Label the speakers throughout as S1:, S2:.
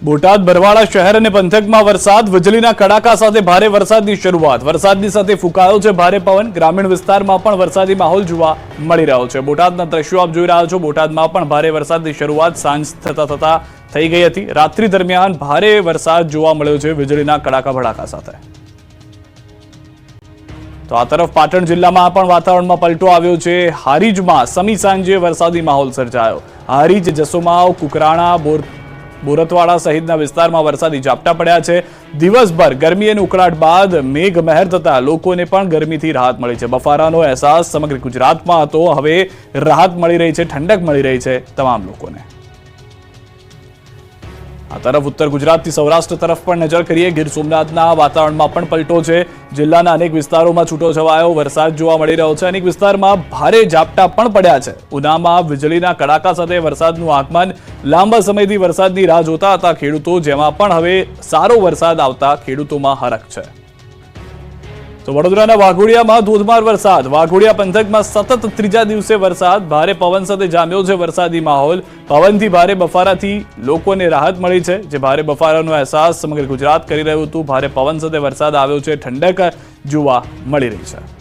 S1: બોટાદ બરવાળા શહેર અને પંથકમાં વરસાદ, વીજળીના કડાકા સાથે ભારે વરસાદની શરૂઆત. વરસાદની સાથે ફૂંકાયો છે ભારે પવન. ગ્રામીણ વિસ્તારમાં પણ વરસાદી માહોલ જોવા મળી રહ્યો છે. બોટાદના દ્રશ્યો આપ જોઈ રહ્યા છો. બોટાદમાં પણ ભારે વરસાદની શરૂઆત સાંજ થતા થઈ ગઈ હતી. રાત્રિ દરમિયાન ભારે વરસાદ જોવા મળ્યો છે વીજળીના કડાકા ભડાકા સાથે. તો આ તરફ પાટણ જિલ્લામાં પણ વાતાવરણમાં પલટો આવ્યો છે. હારીજમાં સમી સાંજે વરસાદી માહોલ સર્જાયો. હારીજ, જસોમાવ, કુકરાણા, બોરતવાડા સહિતના વિસ્તારમાં વરસાદી ઝાપટા પડ્યા છે. દિવસભર ગરમી અને ઉકળાટ બાદ મેઘમહેર થતા લોકોને પણ ગરમીથી રાહત મળી છે. બફારાનો અહેસાસ સમગ્ર ગુજરાતમાં હતો. હવે રાહત મળી રહી છે, ઠંડક મળી રહી છે તમામ લોકોને. આ તરફ ઉત્તર ગુજરાતથી સૌરાષ્ટ્ર તરફ પણ નજર કરીએ. ગીર સોમનાથના વાતાવરણમાં પણ પલટો છે. જિલ્લાના અનેક વિસ્તારોમાં છૂટોછવાયો વરસાદ જોવા મળી રહ્યો છે. અનેક વિસ્તારમાં ભારે ઝાપટા પણ પડ્યા છે. ઉનામાં વીજળીના કડાકા સાથે વરસાદનું આગમન. લાંબા સમયથી વરસાદની રાહ જોતા હતા ખેડૂતો, જેમાં પણ હવે સારો વરસાદ આવતા ખેડૂતોમાં હરખ છે. તો વડોદરાના વાઘોડિયામાં ધોધમાર વરસાદ. વાઘોડિયા પંથકમાં સતત ત્રીજા દિવસે વરસાદ. ભારે પવન સાથે જામ્યો છે વરસાદી માહોલ. પવનથી ભારે બફારાથી લોકોને રાહત મળી છે. જે ભારે બફારાનો અહેસાસ સમગ્ર ગુજરાત કરી રહ્યું હતું, ભારે પવન સાથે વરસાદ આવ્યો છે. ઠંડક જોવા મળી રહી છે.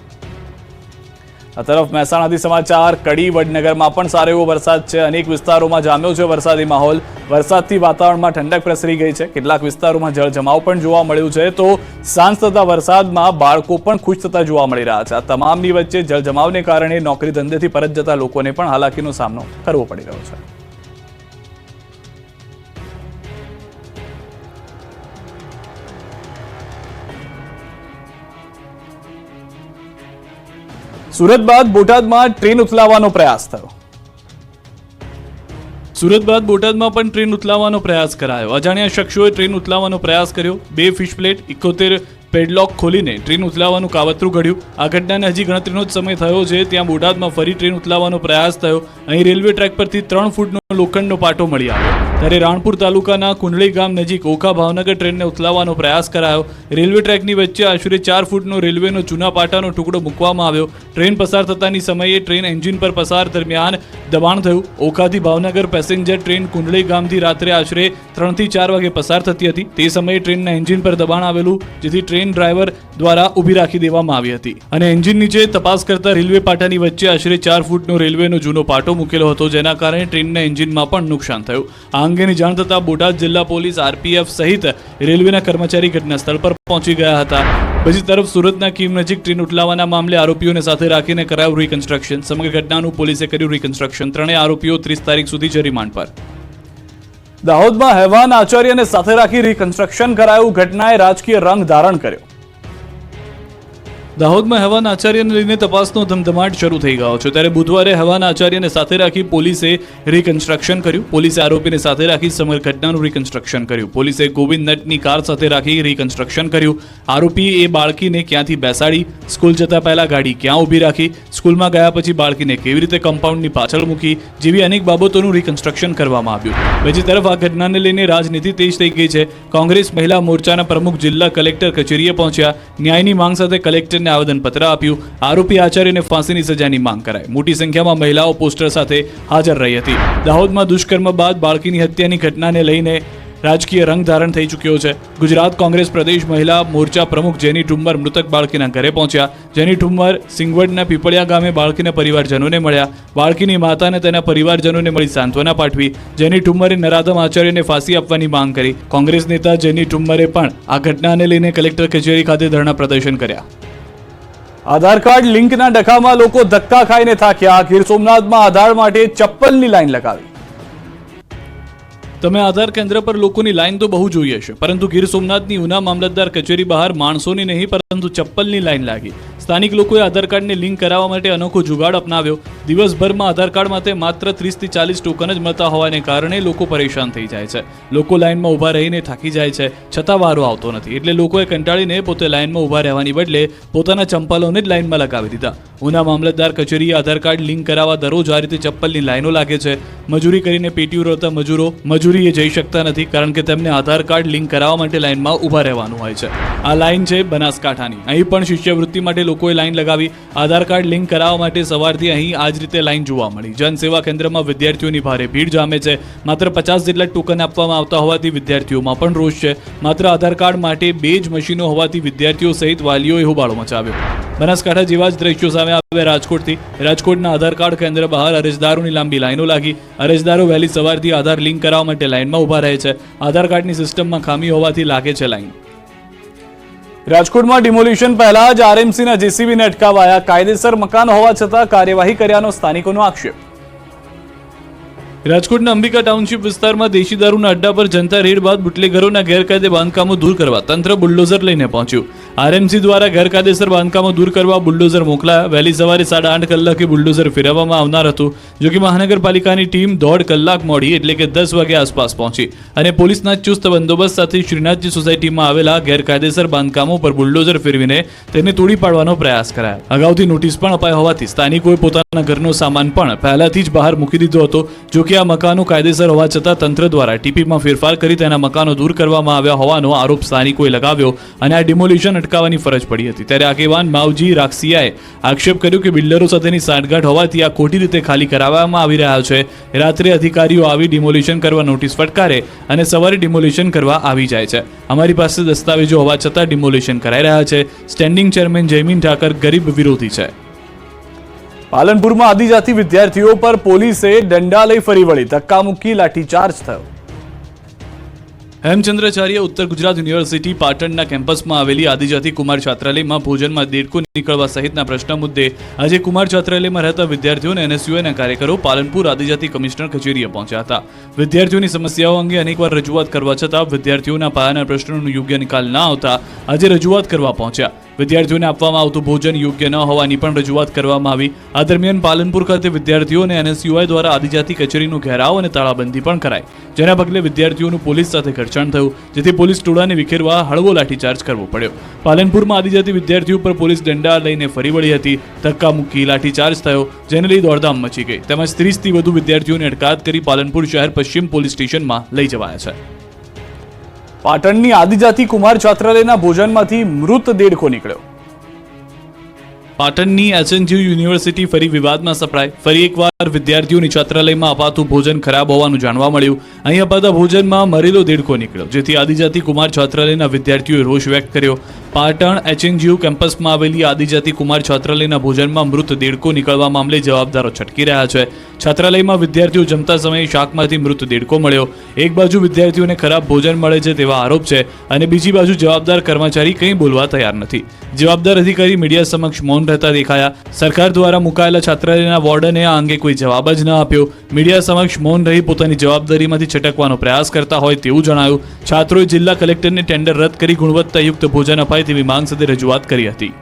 S1: આ તરફ મહેસાણાથી સમાચાર. કડી, વડનગરમાં પણ સારો એવો વરસાદ છે. અનેક વિસ્તારોમાં જામ્યો છે વરસાદી માહોલ. વરસાદથી વાતાવરણમાં ઠંડક પ્રસરી ગઈ છે. કેટલાક વિસ્તારોમાં જળજમાવ પણ જોવા મળ્યું છે. તો સાંજ થતા વરસાદમાં બાળકો પણ ખુશ થતા જોવા મળી રહ્યા છે. આ તમામની વચ્ચે જળજમાવને કારણે નોકરી ધંધેથી પરત જતા લોકોને પણ હાલાકીનો સામનો કરવો પડી રહ્યો છે. સુરત બાદ બોટાદમાં ટ્રેન ઉથલાવવાનો પ્રયાસ થયો. સુરત બાદ બોટાદમાં પણ ટ્રેન ઉથલાવવાનો પ્રયાસ કરાયો. અજાણ્યા શખ્સોએ ટ્રેન ઉથલાવવાનો પ્રયાસ કર્યો. 2 ફિશ પ્લેટ, 71 પેડલોક ખોલીને ટ્રેન ઉથલાવવાનું કાવતરું ઘડ્યું. આ ઘટનાને હજી ગણતરીનો જ સમય થયો છે ત્યાં બોટાદમાં ફરી ટ્રેન ઉથલાવવાનો પ્રયાસ થયો. અહીં રેલવે ટ્રેક પરથી 3 ફૂટનો લોખંડનો પાટો મળી આવ્યો. ત્યારે રાણપુર તાલુકાના કુંડળી ગામ નજીક ઓખા ભાવનગર ટ્રેનને ઉથલાવવાનો પ્રયાસ કરાયો. રેલવે ટ્રેકની વચ્ચે આશરે 4 ફૂટનો રેલવેનો જૂના પાટાનો ટુકડો મૂકવામાં આવ્યો. ટ્રેન પસાર થતાની સમયે ટ્રેન એન્જિન પર પસાર દરમિયાન દબાણ થયું. ઓખાથી ભાવનગર પેસેન્જર ટ્રેન કુંડળી ગામથી રાત્રે આશરે 3 થી 4 વાગે પસાર થતી હતી. તે સમયે ટ્રેનના એન્જિન પર દબાણ આવેલું, જેથી ટ્રેન ડ્રાઈવર દ્વારા ઊભી રાખી દેવામાં આવી હતી અને એન્જિન નીચે તપાસ કરતા રેલવે પાટાની વચ્ચે આશરે 4 ફૂટનો રેલવેનો જૂનો પાટો મૂકેલો હતો, જેના કારણે ટ્રેનના એન્જિનમાં પણ નુકસાન થયું. આ અંગેની જાણ થતા બોટાદ જિલ્લા પોલીસ, આરપીએફ સહિત રેલવેના કર્મચારી ઘટના સ્થળ પર પહોંચી ગયા હતા. બીજી તરફ સુરતના કીમ નજીક ટ્રેન ઉથલાવવાના મામલે આરોપીઓને સાથે રાખીને કરાયું રિકન્સ્ટ્રક્શન. સમગ્ર ઘટનાનું પોલીસે કર્યું રિકન્સ્ટ્રક્શન. 3 આરોપીઓ 30 તારીખ સુધી છે રિમાન્ડ પર. દાહોદમાં હેવાન આચાર્યને સાથે રાખી રિકન્સ્ટ્રક્શન કરાયું. ઘટનાએ રાજકીય રંગ ધારણ કર્યો. દાહોદમાં હેવાન આચાર્યને લઈને તપાસનો ધમધમાટ શરૂ થઈ ગયો છે. ત્યારે બુધવારે હેવાન આચાર્યને સાથે રાખી પોલીસે રિકન્સ્ટ્રક્શન કર્યું. પોલીસે આરોપીને સાથે રાખી સમગ્ર ઘટનાનું રિકન્સ્ટ્રક્શન કર્યું. પોલીસે ગોવિંદ નટની કાર સાથે રાખી રિકન્સ્ટ્રક્શન કર્યું. આરોપીએ એ બાળકીને ક્યાંથી બેસાડી, સ્કૂલ જતા પહેલા ગાડી ક્યાં ઊભી રાખી, સ્કૂલમાં ગયા પછી બાળકીને કેવી રીતે કમ્પાઉન્ડની પાછળ મૂકી, જેવી અનેક બાબતોનું રિકન્સ્ટ્રક્શન કરવામાં આવ્યું. બીજી તરફ આ ઘટનાને લઈને રાજનીતિ તેજ થઈ ગઈ છે. કોંગ્રેસ મહિલા મોરચાના પ્રમુખ જિલ્લા કલેક્ટર કચેરીએ પહોંચ્યા. ન્યાયની માંગ સાથે કલેક્ટર આવેદનપત્ર આપ્યું. આરોપી આચાર્યને ફાંસીની સજાની માંગ કરાઈ. મોટી સંખ્યામાં મહિલાઓ પોસ્ટર સાથે હાજર રહી હતી. દાહોદમાં દુષ્કર્મ બાદ બાળકીની હત્યાની ઘટનાને લઈને રાજકીય રંગ ધારણ થઈ ચૂક્યો છે. ગુજરાત કોંગ્રેસ પ્રદેશ મહિલા મોરચા પ્રમુખ જેની ઠુમ્મર મૃતક બાળકીના ઘરે પહોંચ્યા. જેની ઠુમ્મર સિંગવડના પીપળિયા ગામે બાળકીના પરિવારજનોને મળ્યા. બાળકીની માતાને તેના પરિવારજનોને મળી સાંત્વના પાઠવી. જેની ઠુમ્મરે નરાધમ આચાર્યને ફાંસી આપવાની માંગ કરી. કોંગ્રેસ નેતા જેની ઠુમ્મરે પણ આ ઘટનાને લઈને કલેક્ટર કચેરી ખાતે ધરણા પ્રદર્શન કર્યા. આધાર કાર્ડ લિંકના ડખામાં લોકો ધક્કા ખાઈને થાક્યા. ગીર સોમનાથમાં આધાર માટે ચપ્પલની લાઈન લગાવી. તમે આધાર કેન્દ્ર પર લોકોની લાઈન તો બહુ જોઈ હશે, પરંતુ ગીર સોમનાથની ઉના મામલતદાર કચેરી બહાર માણસોની નહીં પરંતુ ચપ્પલની લાઈન લાગી. સ્થાનિક લોકોએ આધાર કાર્ડને લિંક કરાવવા માટે અનોખો જુગાડ અપનાવ્યો. દિવસભરમાં આધાર કાર્ડ માટે માત્ર 30 થી 40 ટોકન જ મળતા હોવાને કારણે લોકો પરેશાન થઈ જાય છે. લોકો લાઈનમાં ઊભા રહીને થાકી જાય છે, છતાં વારો આવતો નથી. એટલે લોકોએ કંટાળીને પોતે લાઈનમાં ઊભા રહેવાની બદલે પોતાના ચંપલોને જ લાઈનમાં લગાવી દીધા. ઉના મામલતદાર કચેરીએ આધાર કાર્ડ લિંક કરાવવા દરરોજ આ રીતે ચપ્પલની લાઈનો લાગે છે. મજૂરી કરીને પેટીઓ રહેતા મજૂરો મજૂરીએ જઈ શકતા નથી, કારણ કે તેમને આધાર કાર્ડ લિંક કરાવવા માટે લાઈનમાં ઊભા રહેવાનું હોય છે. આ લાઈન છે બનાસકાંઠાની. અહીં પણ શિષ્યવૃત્તિ માટે લોકોએ લાઈન લગાવી. આધાર કાર્ડ લિંક કરાવવા માટે સવારથી અહીં આ જ રીતે લાઈન જોવા મળી. જનસેવા કેન્દ્રમાં વિદ્યાર્થીઓની ભારે ભીડ જામે છે. માત્ર 50 જેટલા ટોકન આપવામાં આવતા હોવાથી વિદ્યાર્થીઓમાં પણ રોષ છે. માત્ર આધાર કાર્ડ માટે 2 જ મશીનો હોવાથી વિદ્યાર્થીઓ સહિત વાલીઓએ હોબાળો મચાવ્યો. બનાસકાંઠા જેવા જ દ્રશ્યો સામે આવ્યા રાજકોટથી. રાજકોટના આધાર કાર્ડ કેન્દ્ર બહાર અરજદારોની લાંબી લાઈનો લાગી. અરજદારો વહેલી સવારથી આધાર લિંક કરાવવા માટે લાઈનમાં ઊભા રહે છે. આધાર કાર્ડની સિસ્ટમમાં ખામી હોવાથી લાગે છે લાઈન. રાજકોટમાં ડિમોલિશન પહેલા જ આરએમસીના જેસીબીને અટકાવાયા. કાયદેસર મકાન હોવા છતાં કાર્યવાહી કર્યાનો સ્થાનિકોનો આક્ષેપ. રાજકોટના અંબિકા ટાઉનશીપ વિસ્તારમાં દેશી દારૂના અડ્ડા પર જનતા રેડ બાદ બુટલેગરોના ગેરકાયદે બાંધકામો દૂર કરવા તંત્ર બુલડોઝર લઈને પહોંચ્યું. આરએમસી દ્વારા ગેરકાયદેસર બાંધકામો દૂર કરવા બુલડોઝર મોકલાયા. વહેલી સવારે 8:30 કલાકે બુલડોઝર ફેરવવામાં આવનાર હતું. જો કે મહાનગરપાલિકાની ટીમ 1.5 કલાક મોડી એટલે કે 10 વાગે આસપાસ પહોંચી અને પોલીસના ચુસ્ત બંદોબસ્ત સાથે શ્રીનાથજી સોસાયટીમાં આવેલા ગેરકાયદેસર બાંધકામો પર બુલડોઝર ફેરવીને તેને તોડી પાડવાનો પ્રયાસ કરાયો. અગાઉથી નોટિસ પણ અપાઈ હોવાથી સ્થાનિકોએ પોતાના ઘરનો સામાન પણ પહેલાથી જ બહાર મૂકી દીધો હતો. જો કે આ મકાનો કાયદેસર હોવા છતાં તંત્ર દ્વારા ટીપીમાં ફેરફાર કરી તેના મકાનો દૂર કરવામાં આવ્યા હોવાનો આરોપ સ્થાનિકોએ લગાવ્યો અને આ ડિમોલિશન અટકાવવાની ફરજ પડી હતી. ત્યારે આગેવાન માવજી રાક્ષિયાએ આક્ષેપ કર્યો કે બિલ્ડરો સાથેની સાંઠગાંઠ હોવાથી આ ખોટી રીતે ખાલી કરાવવામાં આવી રહ્યા છે. રાત્રે અધિકારીઓ આવી ડિમોલિશન કરવા નોટિસ ફટકારે અને સવારે ડિમોલિશન કરવા આવી જાય છે. અમારી પાસે દસ્તાવેજો હોવા છતાં ડિમોલિશન કરાઈ રહ્યા છે. સ્ટેન્ડિંગ ચેરમેન જયમીન ઠાકર ગરીબ વિરોધી છે. પાલનપુરમાં આદિજાતિ વિદ્યાર્થીઓ પર પોલીસે દંડા લઈ ફરી વળી. ધક્કા મૂકી લાઠીચાર્જ થયો. હેમચંદ્રાચાર્ય ઉત્તર ગુજરાત યુનિવર્સિટી પાટણના કેમ્પસમાં આવેલી આદિજાતિ કુમાર છાત્રાલયમાં ભોજનમાં દેડકો નીકળવા સહિતના પ્રશ્ન મુદ્દે આજે કુમાર છાત્રાલયમાં રહેતા વિદ્યાર્થીઓ અને એનએસયુઆઈના કાર્યકરો પાલનપુર આદિજાતિ કમિશનર કચેરીએ પહોંચ્યા હતા. વિદ્યાર્થીઓની સમસ્યાઓ અંગે અનેકવાર રજૂઆત કરવા છતાં વિદ્યાર્થીઓના પાયાના પ્રશ્નોનો યોગ્ય નિકાલ ન આવતા આજે રજૂઆત કરવા પહોંચ્યા. વિદ્યાર્થીઓને આપવામાં આવતું ભોજન યોગ્ય ન હોવાની પણ રજૂઆત કરવામાં આવી. આ દરમિયાન પાલનપુર ખાતે વિદ્યાર્થીઓ અને એનએસયુઆઈ દ્વારા આદિજાતિ કચેરીનો ઘેરાવ અને તાળાબંધી પણ કરાઈ. જેના પગલે વિદ્યાર્થીઓનું પોલીસ સાથે ઘર્ષણ થયું, જેથી પોલીસ ટોળાને વિખેરવા હળવો લાઠીચાર્જ કરવો પડ્યો. પાલનપુરમાં આદિજાતિ વિદ્યાર્થીઓ પર પોલીસ દંડા લઈને ફરી વળી હતી. ધક્કા મૂકી લાઠીચાર્જ થયો, જેને લઈ દોડધામ મચી ગઈ. તેમજ 30થી વધુ વિદ્યાર્થીઓને અટકાયત કરી પાલનપુર શહેર પશ્ચિમ પોલીસ સ્ટેશનમાં લઈ જવાયા છે. પાટણની આદિજાતિ કુમાર છાત્રાલયના ભોજનમાંથી મૃત દેડકો નીકળ્યો. પાટણની એચએનયુ યુનિવર્સિટી ફરી વિવાદમાં સપડાઈ. ફરી એકવાર વિદ્યાર્થીઓની છાત્રાલયમાં અપાતું ભોજન ખરાબ હોવાનું જાણવા મળ્યું. અહીં અપાતા ભોજનમાં મરેલો દેડકો નીકળ્યો, જેથી આદિજાતિ કુમાર છાત્રાલયના વિદ્યાર્થીઓએ રોષ વ્યક્ત કર્યો. પાટણ એચએનયુ કેમ્પસમાં આવેલી આદિજાતિ કુમાર છાત્રાલયના ભોજનમાં મૃત દેડકો નીકળવા મામલે જવાબદારો છટકી રહ્યા છે. છાત્રાલયમાં વિદ્યાર્થીઓ જમતા સમયે શાકમાંથી મૃત દેડકો મળ્યો. એક બાજુ વિદ્યાર્થીઓને ખરાબ ભોજન મળે છે તેવા આરોપ છે અને બીજી બાજુ જવાબદાર કર્મચારી કંઈ બોલવા તૈયાર નથી. જવાબદાર અધિકારી મીડિયા સમક્ષ મૌન રહેતા દેખાયા. સરકાર દ્વારા મુકાયેલા છાત્રાલયના વોર્ડને આ અંગે કોઈ જવાબ જ ન આપ્યો. મીડિયા સમક્ષ મૌન રહી પોતાની જવાબદારીમાંથી છટકવાનો પ્રયાસ કરતા હોય તેવું જણાયું. છાત્રોએ જિલ્લા કલેક્ટરને ટેન્ડર રદ કરી ગુણવત્તાયુક્ત ભોજન અપાય તેવી માંગ સાથે રજૂઆત કરી હતી.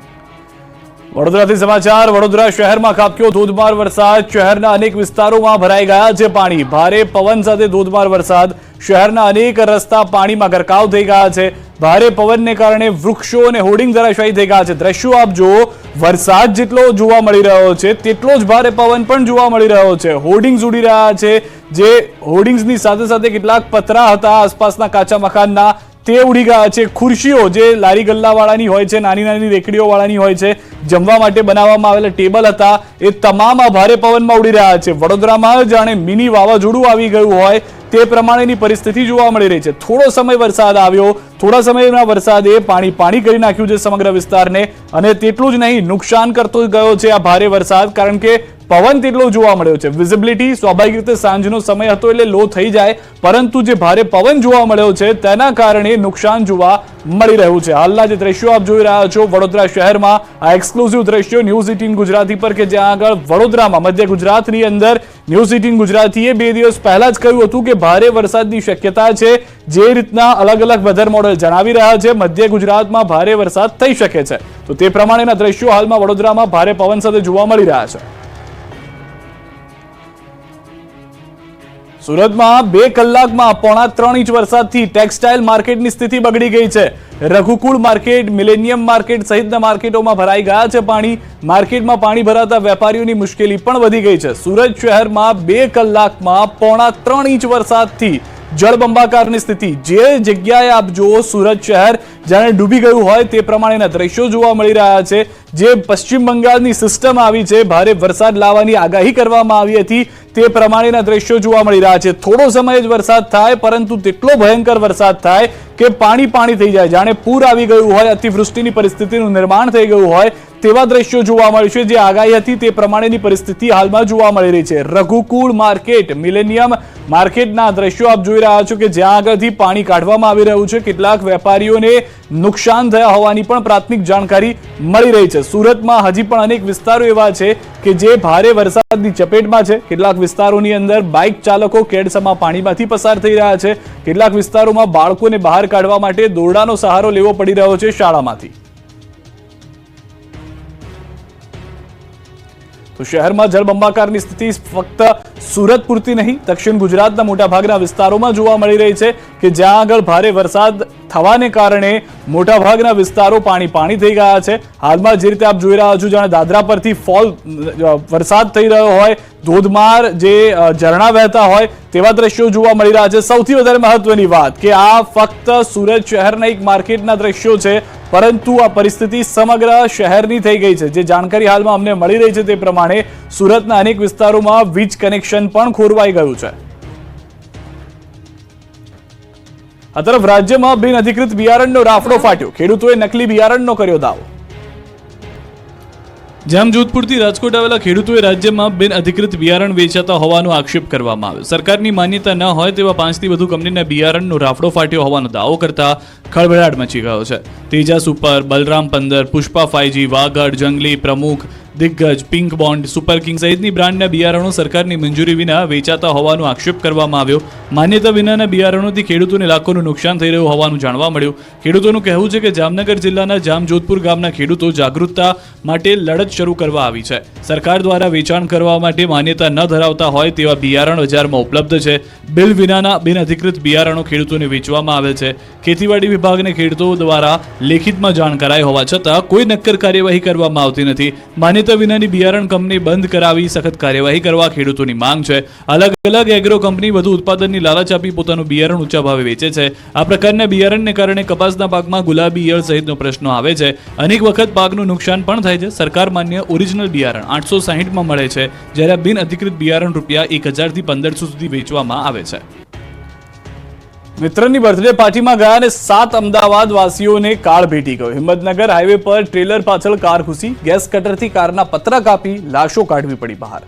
S1: વડોદરાથી સમાચાર. વડોદરા શહેરમાં ખાબક્યો ધોધમાર વરસાદ. શહેરના અનેક વિસ્તારોમાં ભરાઈ ગયા છે પાણી. ભારે પવન સાથે ધોધમાર વરસાદ. શહેરના અનેક રસ્તા પાણીમાં ગરકાવ થઈ ગયા છે. ભારે પવનને કારણે વૃક્ષો અને હોર્ડિંગ ધરાશાયી થઈ ગયા છે. દ્રશ્યો આપ જુઓ. વરસાદ જેટલો જોવા મળી રહ્યો છે તેટલો જ ભારે પવન પણ જોવા મળી રહ્યો છે. હોર્ડિંગ્સ ઉડી રહ્યા છે. જે હોર્ડિંગ્સની સાથે સાથે કેટલાક પતરા હતા આસપાસના કાચા મકાનના તે ઉડી ગયા છે. ખુરશીઓ જે લારી ગલ્લાવાળાની હોય છે, નાની નાની રેકડીઓ વાળાની હોય છે, જમવા માટે બનાવવામાં આવેલા ટેબલ હતા, એ તમામ આ ભારે પવનમાં ઉડી રહ્યા છે. વડોદરામાં જાણે મિની વાવાઝોડું આવી ગયું હોય તે પ્રમાણેની પરિસ્થિતિ જોવા મળી રહી છે. થોડો સમય વરસાદ આવ્યો, થોડા સમયના વરસાદે પાણી કરી નાખ્યું છે સમગ્ર વિસ્તારને અને તેટલું જ નહીં નુકસાન કરતો ગયો છે આ ભારે વરસાદ, કારણ કે પવન તેટલો જોવા મળ્યો છે. વિઝિબિલિટી સ્વાભાવિક રીતે સાંજનો સમય હતો એટલે લો થઈ જાય, પરંતુ જે ભારે પવન જોવા મળ્યો છે તેના કારણે નુકસાન જોવા મળી રહ્યું છે. હાલના જે દ્રશ્યો આપ જોઈ રહ્યા છો વડોદરા શહેરમાં, આ એક્સક્લુઝિવ દ્રશ્યો ન્યૂઝ 18 ગુજરાતી પર કે જ્યાં આગળ વડોદરામાં મધ્ય ગુજરાતની અંદર ન્યૂઝ 18 ગુજરાતીએ 2 દિવસ પહેલા જ કહ્યું હતું કે ભારે વરસાદની શક્યતા છે. જે રીતના અલગ અલગ વેધર મોડેલ જણાવી રહ્યા છે મધ્ય ગુજરાતમાં ભારે વરસાદ થઈ શકે છે, તો તે પ્રમાણેના દ્રશ્યો હાલમાં વડોદરામાં ભારે પવન સાથે જોવા મળી રહ્યા છે. સુરતમાં 2 કલાકમાં 3.5 ઇંચ વરસાદથી ટેક્સટાઇલ માર્કેટની સ્થિતિ બગડી ગઈ છે. રઘુકુળ માર્કેટ, મિલેનિયમ માર્કેટ સહિતના માર્કેટોમાં ભરાઈ ગયા છે પાણી. માર્કેટમાં પાણી ભરાતા વેપારીઓની મુશ્કેલી પણ વધી ગઈ છે. સુરત શહેરમાં 2 કલાકમાં 3.5 ઇંચ વરસાદથી જળબંબાકારની સ્થિતિ, જે જગ્યાએ આપ જુઓ સુરત શહેર જાણે ડૂબી ગયું હોય તે પ્રમાણેના દ્રશ્યો જોવા મળી રહ્યા છે. જે પશ્ચિમ બંગાળની સિસ્ટમ આવી છે, ભારે વરસાદ લાવવાની આગાહી કરવામાં આવી હતી, તે પ્રમાણેના દ્રશ્યો જોવા મળી રહ્યા છે. થોડો સમય જ વરસાદ થાય, પરંતુ તેટલો ભયંકર વરસાદ થાય કે પાણી પાણી થઈ જાય, જાણે પૂર આવી ગયું હોય, અતિવૃષ્ટિની પરિસ્થિતિનું નિર્માણ થઈ ગયું હોય તેવા દ્રશ્યો જોવા મળ્યું છે. જે આગાહી હતી તે પ્રમાણેની પરિસ્થિતિ હાલમાં જોવા મળી રહી છે. રઘુકુળ માર્કેટ, મિલેનિયમ માર્કેટના દ્રશ્યો આપ જોઈ રહ્યા છો કે જ્યાં આગળથી પાણી કાઢવામાં આવી રહ્યું છે. કેટલાક વેપારીઓને નુકસાન થયા હોવાની પણ પ્રાથમિક જાણકારી મળી રહી છે. સુરતમાં હજી પણ અનેક વિસ્તારો એવા છે કે જે ભારે વરસાદની ચપેટમાં છે. કેટલાક વિસ્તારોની અંદર બાઇક ચાલકો કેડસમાં પાણીમાંથી પસાર થઈ રહ્યા છે. કેટલાક વિસ્તારોમાં બાળકોને બહાર કાઢવા માટે દોરડાનો સહારો લેવો પડી રહ્યો છે શાળામાંથી. તો શહેરમાં જળબંબાકારની સ્થિતિ ફક્ત સુરત પૂરતી નહીં, દક્ષિણ ગુજરાતના મોટાભાગના વિસ્તારોમાં જોવા મળી રહી છે કે જ્યાં આગળ ભારે વરસાદ થવાને કારણે મોટાભાગના વિસ્તારો પાણી પાણી થઈ ગયા છે. હાલમાં જે રીતે આપ જોઈ રહ્યા છો, જાણે દાદરા પરથી વરસાદ થઈ રહ્યો હોય, ધોધમાર જે ઝરણા વહેતા હોય તેવા દ્રશ્યો જોવા મળી રહ્યા છે. સૌથી વધારે મહત્વની વાત કે આ ફક્ત સુરત શહેરના એક માર્કેટના દ્રશ્યો છે, પરંતુ આ પરિસ્થિતિ સમગ્ર શહેરની થઈ ગઈ છે. જે જાણકારી હાલમાં અમને મળી રહી છે તે પ્રમાણે સુરતના અનેક વિસ્તારોમાં વીજ કનેક્શન પણ ખોરવાઈ ગયું છે. આ તરફ રાજ્યમાં બિનઅધિકૃત બિયારણનો રાફડો ફાટ્યો, ખેડૂતોએ નકલી બિયારણનો કર્યો દાવો. જામજોધપુરથી રાજકોટ આવેલા ખેડૂતોએ રાજ્યમાં બિનઅધિકૃત બિયારણ વેચાતા હોવાનો આક્ષેપ કરવામાં આવ્યો. સરકારની માન્યતા ન હોય તેવા 5થી વધુ કંપનીના બિયારણનો રાફડો ફાટ્યો હોવાનો દાવો કરતા ખળભળાટ મચી ગયો છે. તેજા સુપર, બલરામ 15, પુષ્પા 5G, વાગડ, જંગલી, પ્રમુખ, દિગ્ગજ, પિંક બોન્ડ, સુપર કિંગ સહિતની બ્રાન્ડના બિયારણો સરકારની મંજૂરી વિના વેચાતા હોવાનો આક્ષેપ કરવામાં આવ્યો. માન્યતા વિનાના બિયારણોથી ખેડૂતોને લાખોનું નુકસાન થઈ રહ્યું હોવાનું જાણવા મળ્યું. ખેડૂતોનું કહેવું છે કે જામનગર જિલ્લાના જામજોધપુર ગામના ખેડૂતો જાગૃતતા માટે લડત શરૂ કરવા આવી છે. સરકાર દ્વારા વેચાણ કરવા માટે માન્યતા ન ધરાવતા હોય તેવા બિયારણ બજારમાં ઉપલબ્ધ છે. બિલ વિનાના બિનઅધિકૃત બિયારણો ખેડૂતોને વેચવામાં આવે છે. ખેતીવાડી વિભાગને ખેડૂતો દ્વારા લેખિતમાં જાણ કરાઈ હોવા છતાં કોઈ નક્કર કાર્યવાહી કરવામાં આવતી નથી. માન્યતા વિનાની બિયારણ કંપની બંધ કરાવી સખત કાર્યવાહી કરવા ખેડૂતોની માંગ છે. અલગ અલગ એગ્રો કંપની વધુ ઉત્પાદનની લાલચ આપી પોતાનું બિયારણ ઊંચા ભાવે વેચે છે. આ પ્રકારના બિયારણને કારણે કપાસના પાકમાં ગુલાબી ઈયળ સહિતનો પ્રશ્નો આવે છે. અનેક વખત પાકનું નુકસાન પણ થાય છે. સરકાર માન્ય ઓરિજિનલ બિયારણ 860માં મળે છે, જ્યારે બિનઅધિકૃત બિયારણ રૂપિયા 1000 થી 1500 સુધી વેચવામાં આવે છે. મિત્રની બર્થડે પાર્ટીમાં ગયા અને 7 અમદાવાદ વાસીઓને કાળ ભેટી ગયો. હિંમતનગર હાઈવે પર ટ્રેલર પાછળ કાર ઘૂસી, ગેસ કટરથી કારના પતરા કાપી લાશો કાઢવી પડી બહાર.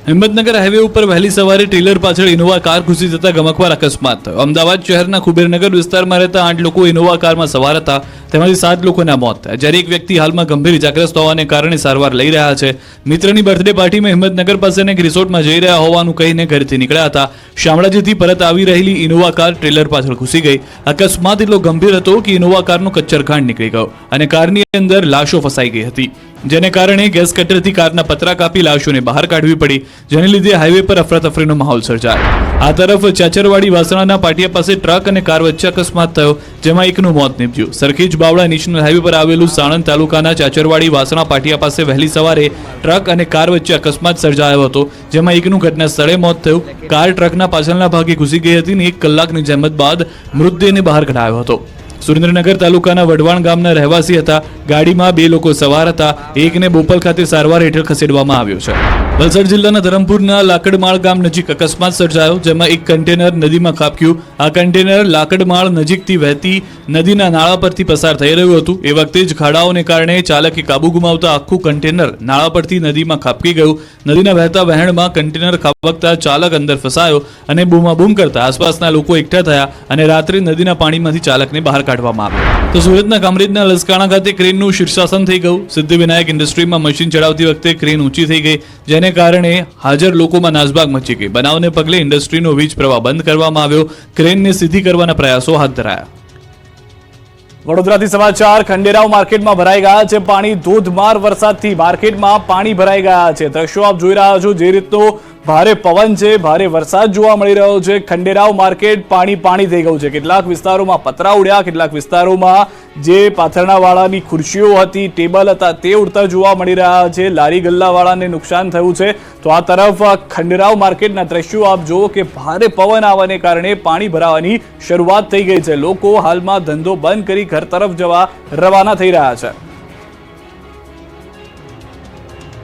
S1: હિંમતનગર હાઈવે ઉપર વહેલી સવારે ટ્રેલર પાછળ ઇનોવા કાર ઘૂસી જતા ગમખ્વાર અકસ્માત થયો. અમદાવાદ શહેરના કુબેરનગર વિસ્તારમાં રહેતા 8 લોકો ઇનોવા કારમાં સવાર હતા, તેમાંથી 7 લોકોના મોત થયા, જ્યારે એક વ્યક્તિ હાલમાં ગંભીર ઇજાગ્રસ્ત હોવાને કારણે સારવાર લઈ રહ્યા છે. મિત્રની બર્થડે પાર્ટીમાં હિંમતનગર પાસેના એક રિસોર્ટમાં જઈ રહ્યા હોવાનું કહીને ઘરેથી નીકળ્યા હતા. શામળાજીથી પરત આવી રહેલી ઇનોવા કાર ટ્રેલર પાછળ ઘૂસી ગઈ. અકસ્માત એટલો ગંભીર હતો કે ઇનોવા કારનો કચ્ચરખાંડ નીકળી ગયો અને કારની અંદર લાશો ફસાઈ ગઈ હતી, જેને કારણે ગેસ કટરથી કારના પતરા કાપી લાશોને બહાર કાઢવી પડી, જેને લીધે હાઈવે પર અફરાતફરીનો માહોલ સર્જાયો. આ તરફ ચાચરવાડી વાસણાના પાટિયા પાસે ટ્રક અને કાર વચ્ચે અકસ્માત થયો, જેમાં એકનું મોત નીપજ્યું. સરખેજ બાવળા નેશનલ હાઈવે પર આવેલું સાણંદ તાલુકાના ચાચરવાડી વાસણા પાટિયા પાસે વહેલી સવારે ટ્રક અને કાર વચ્ચે અકસ્માત સર્જાયો હતો, જેમાં એકનું ઘટના સ્થળે મોત થયું. કાર ટ્રકના પાછળના ભાગે ઘૂસી ગઈ હતી અને 1 કલાકની જહેમત બાદ મૃતદેહને બહાર કઢાયો હતો. સુરેન્દ્રનગર તાલુકાના વઢવાણ ગામના રહેવાસી હતા. ગાડીમાં 2 લોકો સવાર હતા. એકને બોપલ ખાતે સારવાર હેઠળ ખસેડવામાં આવ્યો છે. વલસાડ જિલ્લાના ધરમપુરના લાકડમાળ ગામ નજીક અકસ્માત સર્જાયો, જેમાં એક કન્ટેનર નદીમાં ખાબક્યું. આ કન્ટેનર લાકડમાળ નજીકથી વહેતી નદીના નાળા પરથી પસાર થઈ રહ્યું હતું. એ વખતે જ ખાડાઓને કારણે ચાલકે કાબુ ગુમાવતા આખું કન્ટેનર નાળા પરથી નદીમાં ખાબકી ગયું. નદીના વહેતા વહેણમાં કન્ટેનર ખાબકતા ચાલક અંદર ફસાયો અને બૂમાબૂમ કરતા આસપાસના લોકો એકઠા થયા અને રાત્રે નદીના પાણીમાંથી ચાલકને બહાર કાઢવામાં આવ્યો. તો સુરતના કામરેજના લસકાણા ખાતે ક્રેનનું શીર્ષાસન થઈ ગયું. સિદ્ધિવિનાયક ઇન્ડસ્ટ્રીમાં મશીન ચડાવતી વખતે ક્રેન ઊંચી થઈ ગઈ, જેને કારણે હાજર લોકોમાં નાસભાગ મચી ગઈ. બનાવને પગલે ઇન્ડસ્ટ્રીનો વીજ પ્રવાહ બંધ કરવામાં આવ્યો. ક્રેનને સીધી કરવાના પ્રયાસો હાથ ધરાયા. વડોદરાથી સમાચાર. ખંડેરાવ માર્કેટમાં ભરાઈ ગયા છે પાણી. ધોધમાર વરસાદથી માર્કેટમાં પાણી ભરાઈ ગયા છે. દ્રશ્યો આપ જોઈ રહ્યા છો. જે રીતનો ભારે પવન છે, ભારે વરસાદ જોવા મળી રહ્યો છે. ખંડેરાવ માર્કેટ પાણી પાણી થઈ ગયું છે. કેટલાક વિસ્તારોમાં પતરા ઉડ્યા, કેટલાક વિસ્તારોમાં જે પાથરણાવાળાની ખુરશીઓ હતી, ટેબલ હતા, તે ઉડતા જોવા મળી રહ્યા છે. લારી ગલ્લાવાળાને નુકસાન થયું છે. તો આ તરફ ખંડેરાવ માર્કેટના દ્રશ્યો આપ જુઓ કે ભારે પવન આવવાને કારણે પાણી ભરાવાની શરૂઆત થઈ ગઈ છે. લોકો હાલમાં ધંધો બંધ કરી ઘર તરફ જવા રવાના થઈ રહ્યા છે.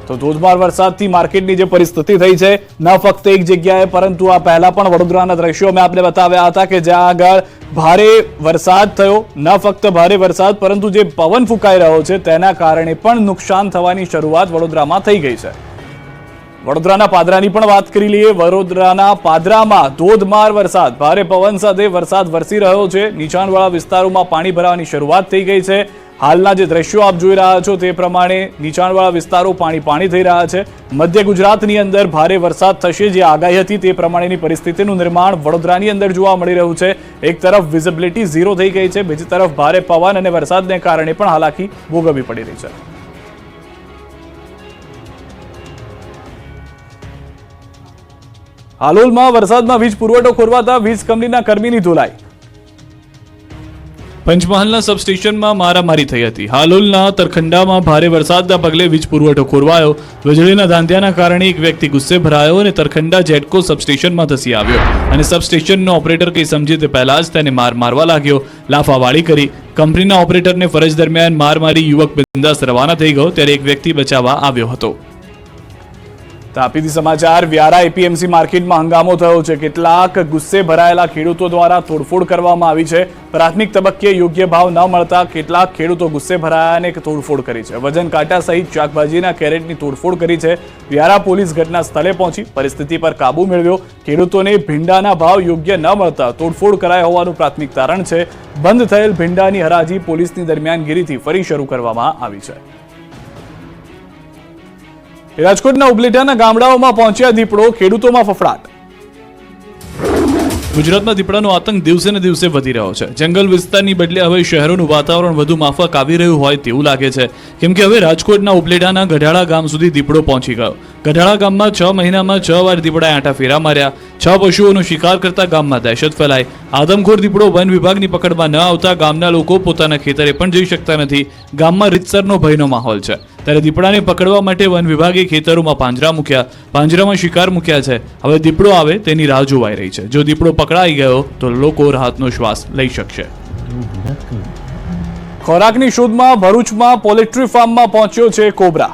S1: તો ધોધમાર વરસાદથી માર્કેટની જે પરિસ્થિતિ થઈ છે, ન ફક્ત એક જગ્યાએ પરંતુ આ પહેલા પણ વડોદરાના દ્રશ્યો મેં આપને બતાવ્યા હતા કે જ્યાં આગળ ભારે વરસાદ થયો. ન ફક્ત ભારે વરસાદ પરંતુ જે પવન ફૂંકાઈ રહ્યો છે તેના કારણે પણ નુકસાન થવાની શરૂઆત વડોદરામાં થઈ ગઈ છે. વડોદરાના પાદરાની પણ વાત કરી લઈએ. વડોદરાના પાદરામાં ધોધમાર વરસાદ, ભારે પવન સાથે વરસાદ વરસી રહ્યો છે. નીચાણવાળા વિસ્તારોમાં પાણી ભરાવાની શરૂઆત થઈ ગઈ છે. હાલના જે દ્રશ્યો આપ જોઈ રહ્યા છો તે પ્રમાણે નીચાણવાળા વિસ્તારો પાણી થઈ રહ્યા છે. મધ્ય ગુજરાતની અંદર ભારે વરસાદ થશે જે આગાહી હતી તે પ્રમાણેની પરિસ્થિતિનું નિર્માણ વડોદરાની અંદર જોવા મળી રહ્યું છે. એક તરફ વિઝિબિલિટી ઝીરો થઈ ગઈ છે, બીજી તરફ ભારે પવન અને વરસાદને કારણે પણ હાલાકી ભોગવવી પડી રહી છે. હાલોલમાં વરસાદમાં વીજ પુરવઠો ખોરવાતા વીજ કંપનીના કર્મીની ધોલાઈ. પંચમહાલના સબસ્ટેશનમાં મારામારી થઈ હતી. હાલોલના તરખંડામાં ભારે વરસાદના પગલે વીજ પુરવઠો ખોરવાયો. વીજળીના ધાંધિયાના કારણે એક વ્યક્તિ ગુસ્સે ભરાયો અને તરખંડા જેટકો સબસ્ટેશનમાં ધસી આવ્યો અને સબસ્ટેશનનો ઓપરેટર કંઈ સમજે તે પહેલા જ તેને મારવા લાગ્યો. લાફાવાળી કરી. કંપનીના ઓપરેટરને ફરજ દરમિયાન મારી યુવક બિંદાસ રવાના થઈ ગયો ત્યારે એક વ્યક્તિ બચાવવા આવ્યો હતો. તાપીથી સમાચાર. વ્યારા એપીએમસી માર્કેટમાં હંગામો થયો છે. કેટલાક ગુસ્સે ભરાયેલા ખેડૂતો દ્વારા તોડફોડ કરવામાં આવી છે. પ્રાથમિક તબક્કે યોગ્ય ભાવ ન મળતા કેટલાક ખેડૂતો ગુસ્સે ભરાયા અને તોડફોડ કરી છે. વજન કાંટા સહિત શાકભાજીના કેરેટની તોડફોડ કરી છે. વ્યારા પોલીસ ઘટના સ્થળે પહોંચી પરિસ્થિતિ પર કાબુ મેળવ્યો. ખેડૂતોને ભીંડાના ભાવ યોગ્ય ન મળતા તોડફોડ કરાઈ હોવાનું પ્રાથમિક તારણ છે. બંધ થયેલ ભીંડાની હરાજી પોલીસની દરમિયાનગીરીથી ફરી શરૂ કરવામાં આવી છે. રાજકોટના ઉપલેટાના ગામડાઓમાં પહોંચ્યા દીપડો, ખેડૂતોમાં ફફડાટ. ગુજરાતમાં દીપડાનો આતંક દિવસે ને દિવસે વધી રહ્યો છે. જંગલ વિસ્તારની બદલે હવે શહેરોનું વાતાવરણ વધુ માફક આવી રહ્યું હોય તેવું લાગે છે, કેમ કે હવે રાજકોટના ઉપલેટાના ગઢાળા ગામ સુધી દીપડો પહોંચી ગયો. ગઢાળા ગામમાં 6 મહિનામાં 6 વાર દીપડાએ આંટા ફેરા માર્યા. 6 પશુઓનો શિકાર કરતા ગામમાં દહેશત ફેલાઈ. આદમખોર દીપડો વન વિભાગની પકડમાં ન આવતા ગામના લોકો પોતાના ખેતરે પણ જઈ શકતા નથી. ગામમાં રીતસરનો ભયનો માહોલ છે. ત્યારે દીપડાને પકડવા માટે વન વિભાગે ખેતરોમાં પાંજરા મૂક્યા. પાંજરામાં શિકાર મૂક્યા છે. હવે દીપડો આવે તેની રાહ જોવાઈ રહી છે. જો દીપડો પકડાઈ ગયો તો લોકો રાહતનો શ્વાસ લઈ શકશે. ખોરાકની શોધમાં ભરૂચમાં પોલ્ટ્રી ફાર્મમાં પહોંચ્યો છે કોબરા.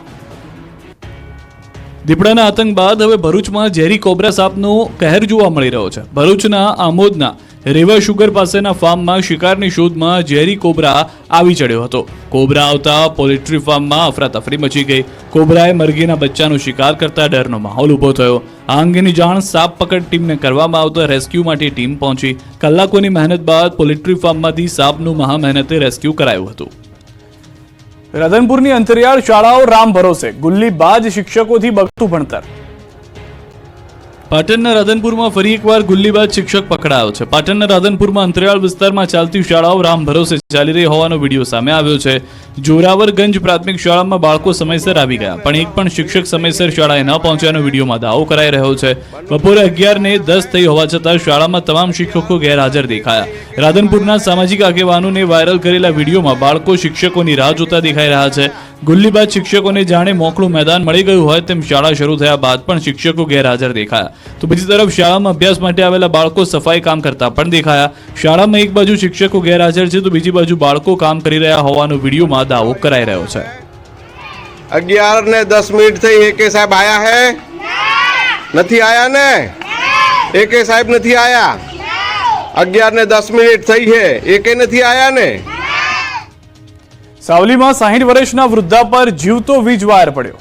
S1: દીપડાના આતંક બાદ હવે ભરૂચમાં ઝેરી કોબરા સાપનો કહેર જોવા મળી રહ્યો છે. ભરૂચના આમોદના રેવા શુગર પાસેના ફાર્મમાં શિકારની શોધમાં ઝેરી કોબરા આવી ચડ્યો હતો. કોબરા આવતા પોલ્ટ્રી ફાર્મમાં અફરાતફરી મચી ગઈ. કોબરાએ મરઘીના બચ્ચાનો શિકાર કરતા ડરનો માહોલ ઊભો થયો. આ અંગેની જાણ સાપ પકડ ટીમને કરવામાં આવતા રેસ્ક્યુ માટે ટીમ પહોંચી. કલાકોની મહેનત બાદ પોલ્ટ્રી ફાર્મમાંથી સાપનું મહા મહેનતે રેસ્ક્યુ કરાયું હતું. રતનપુરની અંતરિયાળ શાળાઓ રામ ભરોસે, ગુલ્લીબાજ શિક્ષકોથી બગતું ભણતર. પાટણના રાધનપુરમાં ફરી એકવાર ગુલ્લીબાજ શિક્ષક પકડાયો છે. પાટણના રાધનપુરમાં અંતરિયાળ વિસ્તારમાં ચાલતી શાળાઓ રામ ભરોસે ચાલી રહી હોવાનો વિડીયો સામે આવ્યો છે. જોરાવરગંજ પ્રાથમિક શાળામાં બાળકો સમયસર આવી ગયા, પણ એક પણ શિક્ષક સમયસર શાળાએ ન પહોંચ્યાનો વિડીયોમાં દાવો કરાઈ રહ્યો છે. બપોરે 11:10 થઈ હોવા છતાં શાળામાં તમામ શિક્ષકો ગેરહાજર દેખાયા. રાધનપુરના સામાજિક આગેવાનોને વાયરલ કરેલા વિડીયોમાં બાળકો શિક્ષકોની રાહ જોતા દેખાઈ રહ્યા છે. ગુલ્લીબાજ શિક્ષકોને જાણે મોકળું મેદાન મળી ગયું હોય તેમ શાળા શરૂ થયા બાદ પણ શિક્ષકો ગેરહાજર દેખાયા. તો બીજી તરફ શાળામાં અભ્યાસ માટે આવેલા બાળકો સફાઈ કામ કરતા પણ દેખાયા. શાળામાં એક બાજુ શિક્ષકો ગેરહાજર છે તો બીજી બાજુ બાળકો કામ કરી રહ્યા હોવાનો વિડીયોમાં દાવો કરાઈ રહ્યો છે.
S2: 11:10 થઈ. એકે સાહેબ આયા હે? નથી આયા ને? એકે સાહેબ નથી આયા. 11:10 થઈ છે, એકે નથી આયા ને?
S1: સાવલીમાં 60 વર્ષના વૃદ્ધા પર જીવતો વીજ વાયર પડ્યો.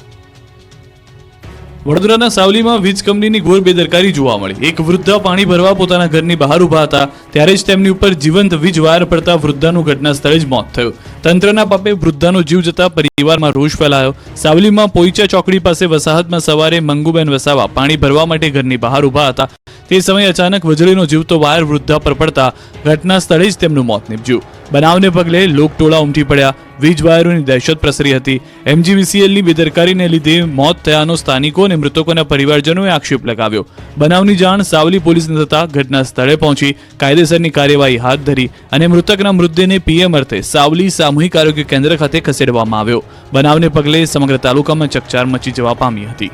S1: વડોદરાના સાવલીમાં વીજ કંપનીની ઘોર બેદરકારી જોવા મળી. એક વૃદ્ધા પાણી ભરવા પોતાના ઘરની બહાર ઊભા હતા ત્યારે જ તેમની ઉપર જીવંત વીજ વાયર પડતા વૃદ્ધાનું ઘટના સ્થળે જ મોત થયું. તંત્રના પાપે વૃદ્ધાનો જીવ જતા પરિવારમાં રોષ ફેલાયો. સાવલીમાં પોઈચા ચોકડી પાસે વસાહતમાં સવારે મંગુબેન વસાવા પાણી ભરવા માટે ઘરની બહાર ઊભા હતા. તે સમયે અચાનક વીજળીનો જીવતો વાયર વૃદ્ધા પર પડતા ઘટના સ્થળે જ તેમનું મોત નીપજ્યું. બનાવને પગલે લોકટોળા ઉમટી પડ્યા, વીજ વાયરોની દહેશત પ્રસરી હતી. MGVCLની બેદરકારીને લીધે મોત થયાનો સ્થાનિકો અને મૃતકોના પરિવારજનોએ આક્ષેપ લગાવ્યો. બનાવની જાણ સાવલી પોલીસને થતાં ઘટના સ્થળે પહોંચી કાયદેસરની કાર્યવાહી હાથ ધરી અને મૃતકના મૃતદેહને PM અર્થે સાવલી સામૂહિક આરોગ્ય કેન્દ્ર ખાતે ખસેડવામાં આવ્યો. બનાવને પગલે સમગ્ર તાલુકામાં ચકચાર મચી જવા પામી હતી.